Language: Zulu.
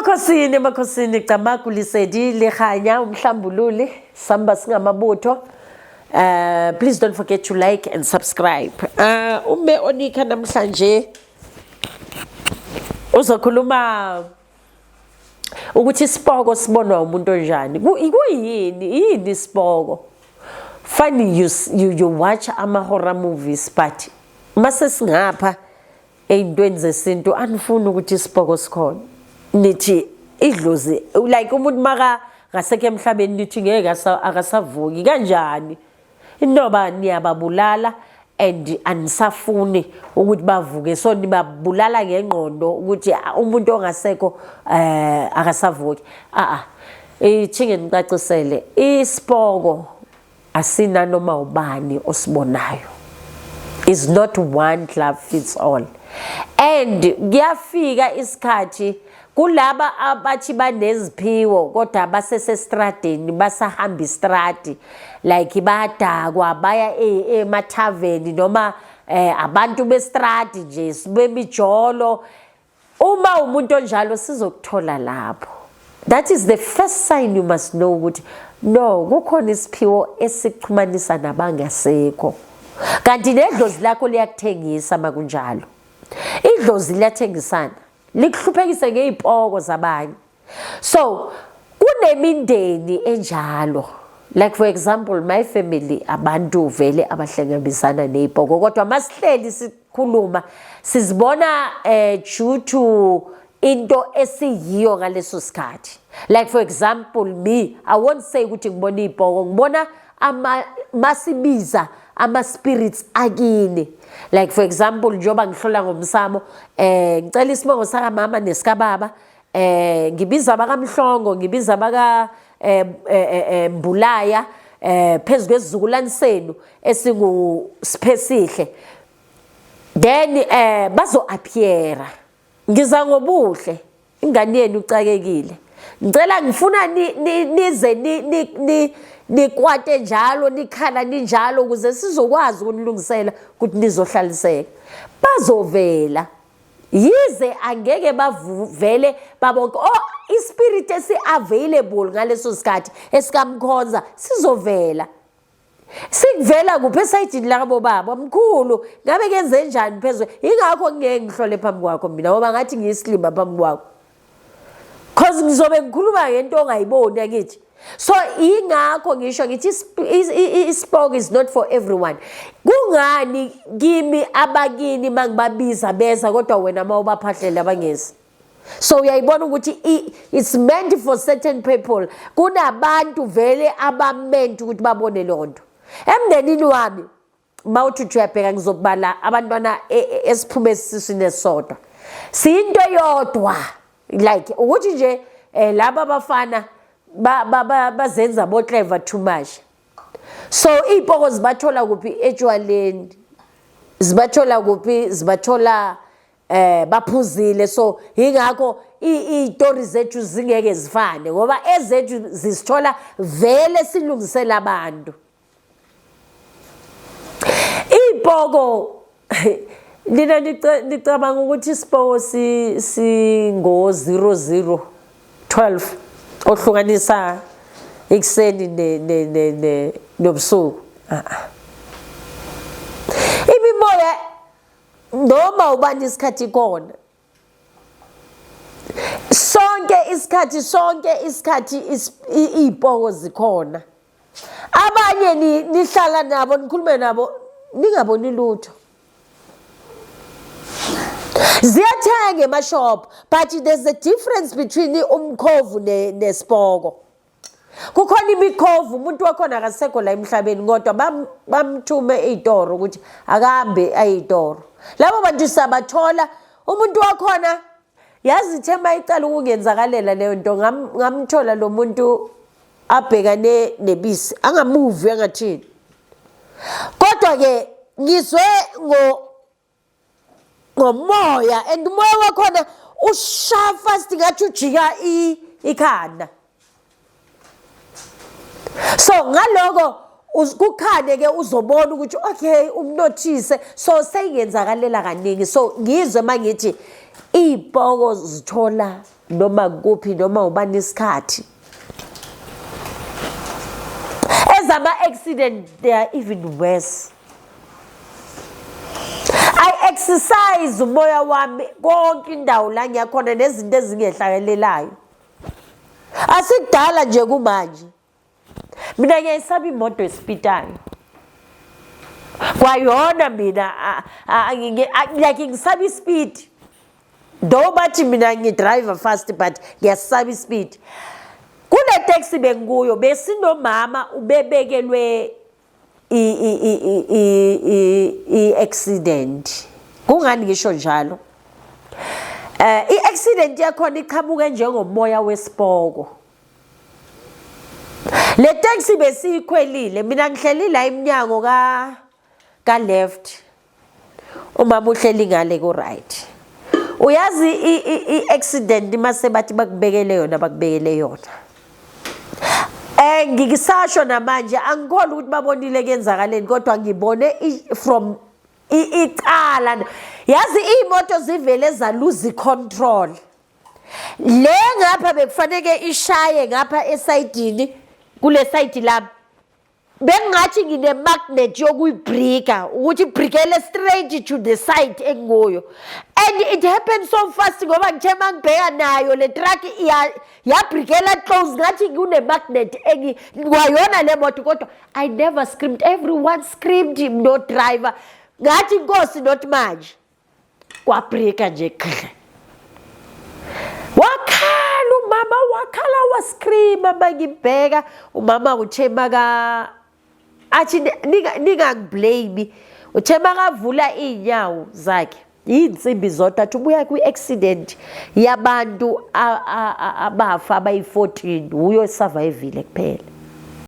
Emakhosini Camagu Lisedi Lehanya Umhlambululi Samba Singamabutho. Please don't forget to like and subscribe. Ume onika namhlanje uzokhuluma ukuthi isipoko sibonwa umuntu onjani. Yini isipoko? Funny you watch horror movies but mase singapha eyintweni zesintu anifuni ukuthi isipoko sikhona. Nithi idlozi like umuntu maka ngaseke emhlabeni nithi ngeke akasavuki kanjani. Inoba niyababulala and anisafuni ukuthi bavuke so nibabulala ngengqondo ukuthi umuntu ongasekho akasavuki. Ithinge nicacisele isipoko asina noma ubani osibonayo. Is not one glove fits all. And kuyafika isikhathi kulaba abathi baneziphiwo kodwa basesestradeni basahamba istradi like badakwa baya emathaveni noma abantu bestradi nje bemijolo. Uma umuntu onjalo sizokuthola lapho. That is the first sign you must know ukuthi no kukhona isiphiwo esikuxhumanisa nabangasekho. Kanti nedlozi lakho liyakuthengisa makunjalo. Idlozi liyathengisana likuhluphekise ngezipoko zabanye. So kunemindeni enjalo. Like for example my family abantu vele abahlangabezana nezipoko kodwa masihleli sikhuluma sizibona due to into esiyiyo ngaleso sikhathi. Like for example me I won't say ukuthi ngibona izipoko ngibona masibiza ama-spirits akini. Like for example njoba ngihlola ngomsamo ngicela isibongo saka mama nesikababa ngibiza abakamhlongo ngibiza abaka Mbulaya phezulu kwesizukulwane senu esingu Siphesihle then bazo appear ngiza ngobuhle ingane yenu ucakekile ngicela ngifuna nize nikwate njalo nikhala ninjalo ukuze sizokwazi ukunilungisela ukuthi nizohlaliseka. Bazovela yize angeke bavele babonke ispirit esi-available ngaleso sikhathi esikamkhonza sizovela. Sikuvela kuphi esayidini labo baba mkhulu ngabe kenze njani phezulu ingakho ngeke ngihlole phambi kwakho mina ngoba ngathi ngiyislimba phambi kwakho cause ngizobe ngikhuluma ngento ongayiboni akithi. So ingakho ngisho ngithi isipoko is not for everyone. Kungani kimi abakini mangibabiza beza kodwa wena mawubaphahlela bangezi. So uyayibona ukuthi it's meant for certain people. Kunabantu vele abament ukuthi babone lonto. Emndenini wami mawuthi uyabheka ngizobala abantwana esiphume esiswini esodwa. Sinto yodwa like ukuthi nje laba bafana bazenza bo clever too much. So izipoko zibathola kuphi ejwaleni zibathola kuphi zibathola baphuzile. So ingakho izitori zethu zingeke zifane ngoba ezethu zisithola vele silungisela abantu. Izipoko nina nicabanga ukuthi isipoko singo 0012 ohlukanisa ikuseni nobusuku. Imimoya noma ubani isikhathi khona sonke isikhathi izipoko zikhona. Abanye nihlala nabo nikhulume nabo ningaboni lutho. Ziyathenga emashop but there's a difference between umkhovu nesipoko. Kukhona imikhovu umuntu wakhona akasekho la emhlabeni kodwa bamthume izitoro ukuthi akahambe ayitoro. Labo bantu sabathola umuntu wakhona yazi thema icala ukungenzakalela leyo nto ngamthola lo muntu abhekane nebisi angamuvi angathini. Kodwa ke ngizwe ngomoya and umoya wakhona ushafa singathi ujika ikhanda. So ngaloko kukhane ke uzobona ukuthi okay umnothise so seyenzakalela kaningi. So ngizwe mangithi izipoko zithola noma kuphi noma ubani isikhathi. Ama-accident, they are even worse. I exercise umoya wami konke indawo la ngiyakhona nezinto ezingehlakalelayo. Asikudala nje kumanje. Mina ngiyayisaba imoto esipitayo. Kwayona mina like ngisaba ispeed. Though bathi mina ngidrive fast but ngiyasaba ispeed. Kule taxi bengikuyo besinomama ubebekelwe i-accident. Kungani ngisho njalo? I-accident yakhona iqhamuke njengomoya wesipoko. Le taxi besiyikhwelile mina ngihleli la iminyango ka left. Umama uhleli ngale ku right. Uyazi i-accident mase bathi bakubekele yona. Ngikisasho namanje angikholwa ukuthi babonile kenzakaleni kodwa ngibone from icala. Yazi imoto zivele za lose control. Le ngapha bekufanele ishaye ngapha esayidini kule side lapha. Bengathi ngine magnet yokuyibrika ukuthi ibrikele straight to the side engoyo. And it happened so fast ngoba ngithe mangibheka nayo le truck yabrikela close ngathi kune magnet kwayona le moto kodwa I never screamed. Everyone screamed, no driver. Ngathi inkosi not manje. Kwabrika nje. Wakhala umama wakhala wascreama bangibheka umama uthe maka athi ningangiblame uthe makavula inyawo zakhe insimbi zodwa athi ubuya kwi-accident yabantu abafa abayi-14 uyo survivile kuphela.